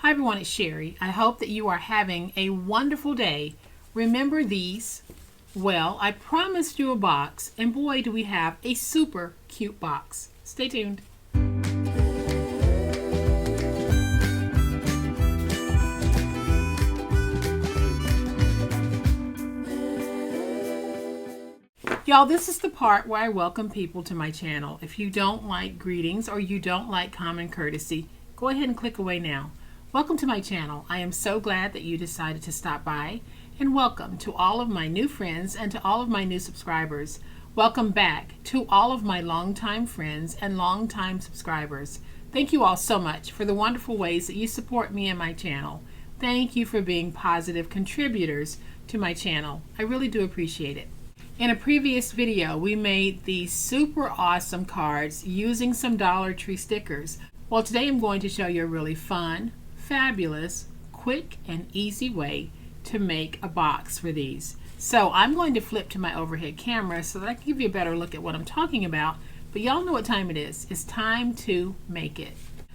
Hi everyone, it's Sherry. I hope that you are having a wonderful day. Remember these? Well, I promised you a box, and boy do we have a super cute box. Stay tuned. Y'all, this is the part where I welcome people to my channel. If you don't like greetings or you don't like common courtesy, go ahead and click away now. Welcome to my channel. I am so glad that you decided to stop by, and welcome to all of my new friends and to all of my new subscribers. Welcome back to all of my longtime friends and longtime subscribers. Thank you all so much for the wonderful ways that you support me and my channel. Thank you for being positive contributors to my channel. I really do appreciate it. In a previous video, we made these super awesome cards using some Dollar Tree stickers. Well, today I'm going to show you a really fun, fabulous, quick, and easy way to make a box for these. So I'm going to flip to my overhead camera so that I can give you a better look at what I'm talking about. But y'all know what time it is. It's time to make it.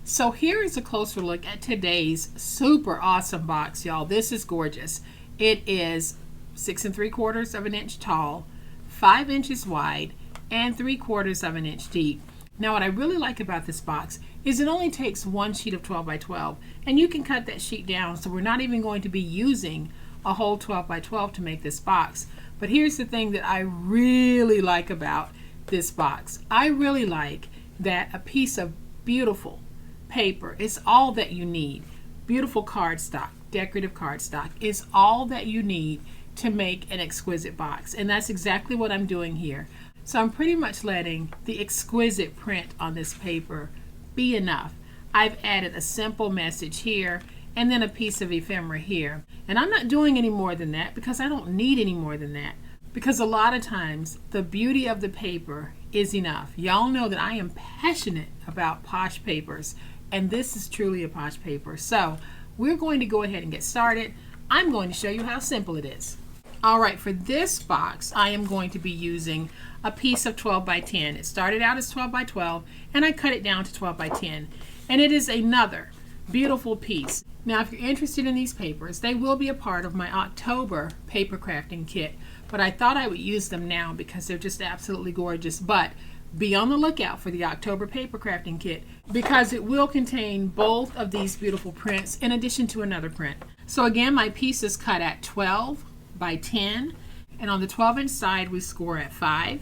So here is a closer look at today's super awesome box, y'all. This is gorgeous. It is 6 3/4 of an inch tall, 5 inches wide, and 3/4 of an inch deep. Now what I really like about this box is it only takes one sheet of 12 by 12, and you can cut that sheet down, so we're not even going to be using a whole 12 by 12 to make this box. But here's the thing that I really like about this box. I really like that a piece of beautiful paper is all that you need. Beautiful cardstock, decorative cardstock is all that you need to make an exquisite box, and that's exactly what I'm doing here. So I'm pretty much letting the exquisite print on this paper be enough. I've added a simple message here and then a piece of ephemera here, and I'm not doing any more than that because I don't need any more than that, because a lot of times the beauty of the paper is enough. Y'all know that I am passionate about posh papers, and this is truly a posh paper. So we're going to go ahead and get started. I'm going to show you how simple it is. Alright, for this box I am going to be using a piece of 12 by 10. It started out as 12 by 12 and I cut it down to 12 by 10. And it is another beautiful piece. Now if you're interested in these papers, they will be a part of my October paper crafting kit. But I thought I would use them now because they're just absolutely gorgeous. But be on the lookout for the October paper crafting kit because it will contain both of these beautiful prints in addition to another print. So again, my piece is cut at 12 by 10, and on the 12-inch side we score at 5.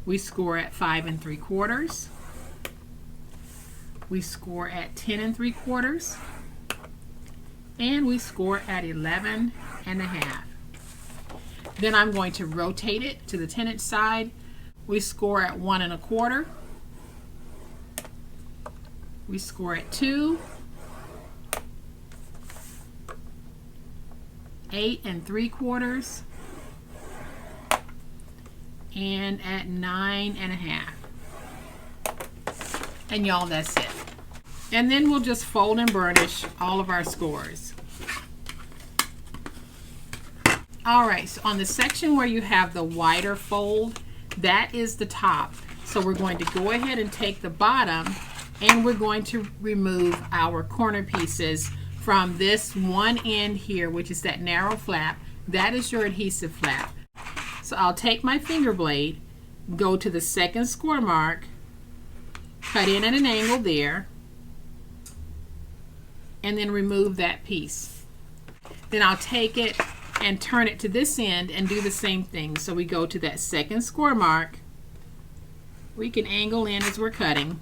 We score at 5 3/4. We score at 10 3/4, and we score at 11 1/2. Then I'm going to rotate it to the 10-inch side. We score at 1 1/4. We score at 2, 8 3/4, and at 9 1/2. And y'all, that's it. And then we'll just fold and burnish all of our scores. Alright, so on the section where you have the wider fold, that is the top. So we're going to go ahead and take the bottom and we're going to remove our corner pieces from this one end here, which is that narrow flap. That is your adhesive flap. So I'll take my finger blade, go to the second score mark, cut in at an angle there, and then remove that piece. Then I'll take it and turn it to this end and do the same thing. So we go to that second score mark. We can angle in as we're cutting,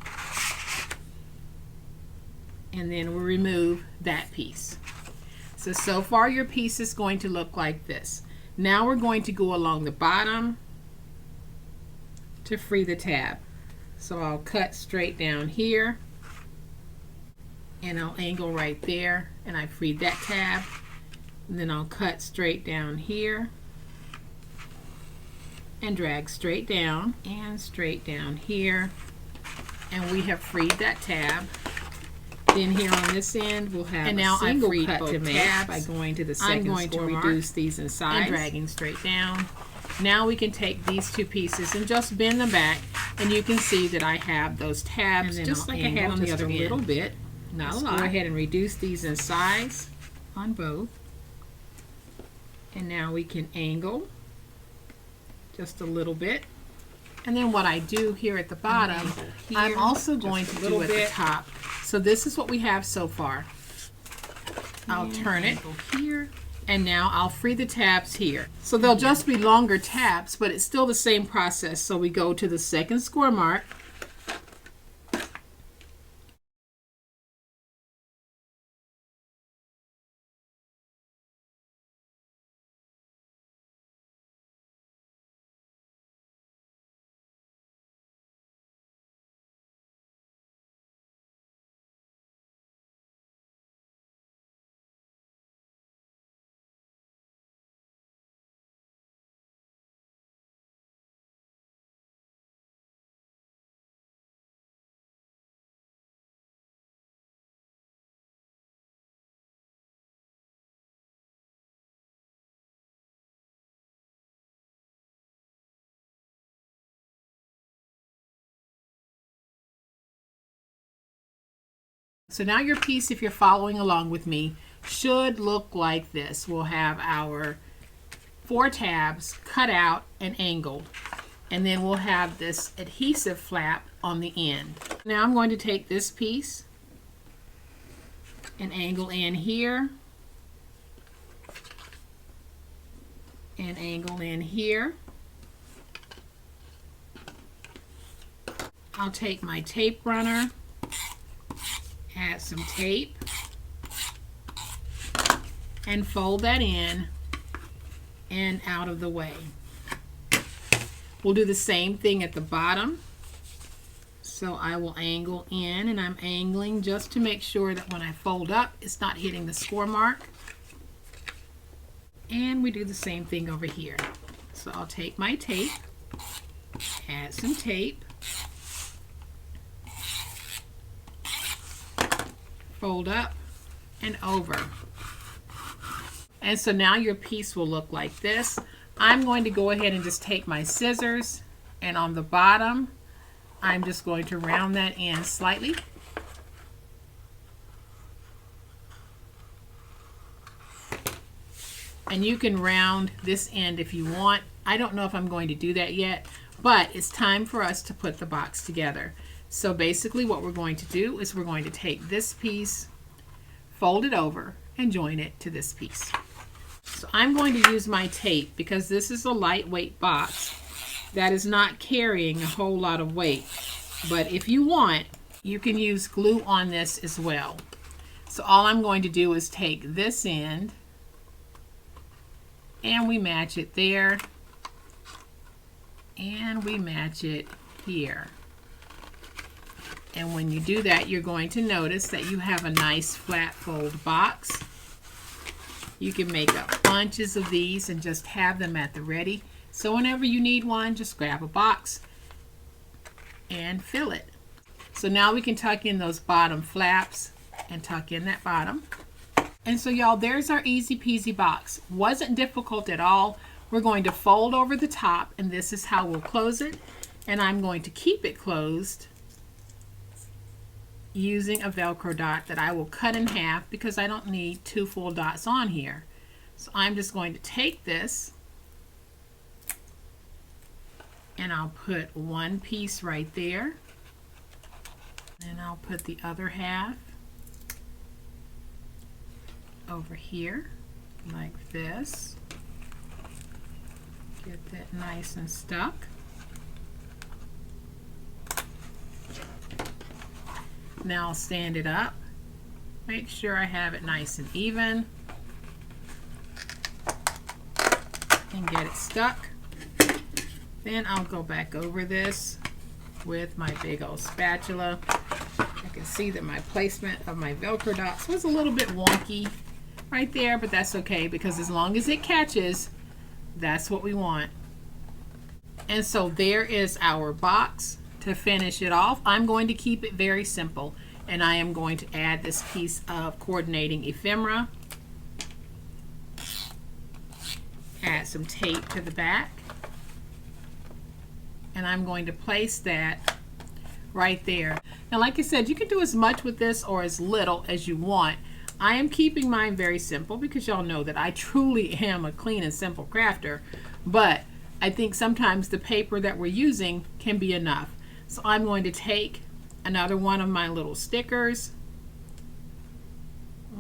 and then we'll remove that piece. So far your piece is going to look like this. Now we're going to go along the bottom to free the tab. So I'll cut straight down here, and I'll angle right there, and I freed that tab. And then I'll cut straight down here and drag straight down and straight down here, and we have freed that tab. Then here on this end we'll have a single cut to make by going to the second score mark. I'm going to reduce these in size and dragging straight down. Now we can take these two pieces and just bend them back, and you can see that I have those tabs just like I had on the other end. A little bit Not a lot. Go ahead and reduce these in size on both. And now we can angle just a little bit. And then what I do here at the bottom, I'm also going to do at the top. So this is what we have so far. I'll turn it here, and now I'll free the tabs here. So they'll just be longer tabs, but it's still the same process. So we go to the second score mark. So now your piece, if you're following along with me, should look like this. We'll have our 4 tabs cut out and angled. And then we'll have this adhesive flap on the end. Now I'm going to take this piece and angle in here. And angle in here. I'll take my tape runner, add some tape, and fold that in and out of the way. We'll do the same thing at the bottom. So I will angle in, and I'm angling just to make sure that when I fold up, it's not hitting the score mark. And we do the same thing over here. So I'll take my tape, add some tape, fold up and over. And so now your piece will look like this. I'm going to go ahead and just take my scissors, and on the bottom I'm just going to round that in slightly. And you can round this end if you want. I don't know if I'm going to do that yet, but it's time for us to put the box together. So basically what we're going to do is we're going to take this piece, fold it over, and join it to this piece. So I'm going to use my tape because this is a lightweight box that is not carrying a whole lot of weight. But if you want, you can use glue on this as well. So all I'm going to do is take this end and we match it there, and we match it here. And when you do that, you're going to notice that you have a nice flat fold box. You can make up bunches of these and just have them at the ready. So whenever you need one, just grab a box and fill it. So now we can tuck in those bottom flaps and tuck in that bottom. And so y'all, there's our easy peasy box. Wasn't difficult at all. We're going to fold over the top, and this is how we'll close it. And I'm going to keep it closed using a Velcro dot that I will cut in half because I don't need 2 full dots on here. So I'm just going to take this and I'll put one piece right there, and I'll put the other half over here like this. Get that nice and stuck. Now I'll stand it up. Make sure I have it nice and even and get it stuck. Then I'll go back over this with my big old spatula. I can see that my placement of my Velcro dots was a little bit wonky right there, but that's okay because as long as it catches, that's what we want. And so there is our box. To finish it off, I'm going to keep it very simple, and I am going to add this piece of coordinating ephemera, add some tape to the back, and I'm going to place that right there. Now, like I said, you can do as much with this or as little as you want. I am keeping mine very simple because y'all know that I truly am a clean and simple crafter, but I think sometimes the paper that we're using can be enough. So I'm going to take another one of my little stickers.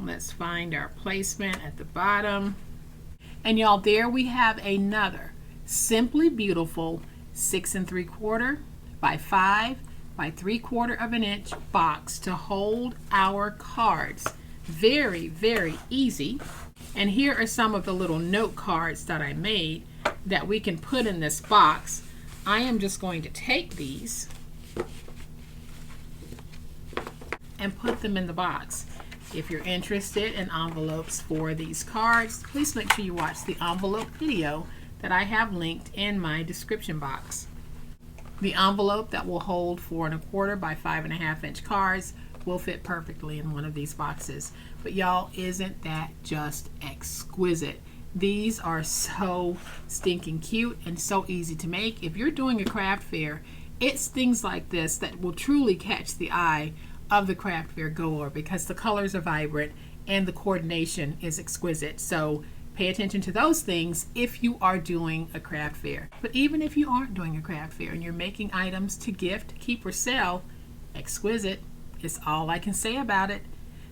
Let's find our placement at the bottom. And y'all, there we have another Simply Beautiful 6 3/4 by 5 by 3/4 of an inch box to hold our cards. Very, very easy. And here are some of the little note cards that I made that we can put in this box. I am just going to take these and put them in the box. If you're interested in envelopes for these cards, please make sure you watch the envelope video that I have linked in my description box. The envelope that will hold 4 1/4 by 5 1/2 inch cards will fit perfectly in one of these boxes. But y'all, isn't that just exquisite? These are so stinking cute and so easy to make. If you're doing a craft fair, it's things like this that will truly catch the eye of the craft fair goer because the colors are vibrant and the coordination is exquisite. So pay attention to those things if you are doing a craft fair. But even if you aren't doing a craft fair and you're making items to gift, keep, or sell, exquisite is all I can say about it.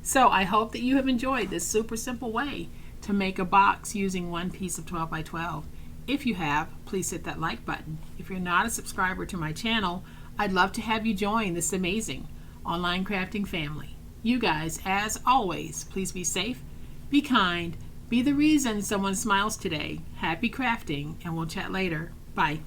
So I hope that you have enjoyed this super simple way to make a box using one piece of 12 by 12. If you have, please hit that like button. If you're not a subscriber to my channel, I'd love to have you join this amazing online crafting family. You guys, as always, please be safe, be kind, be the reason someone smiles today. Happy crafting, and we'll chat later. Bye.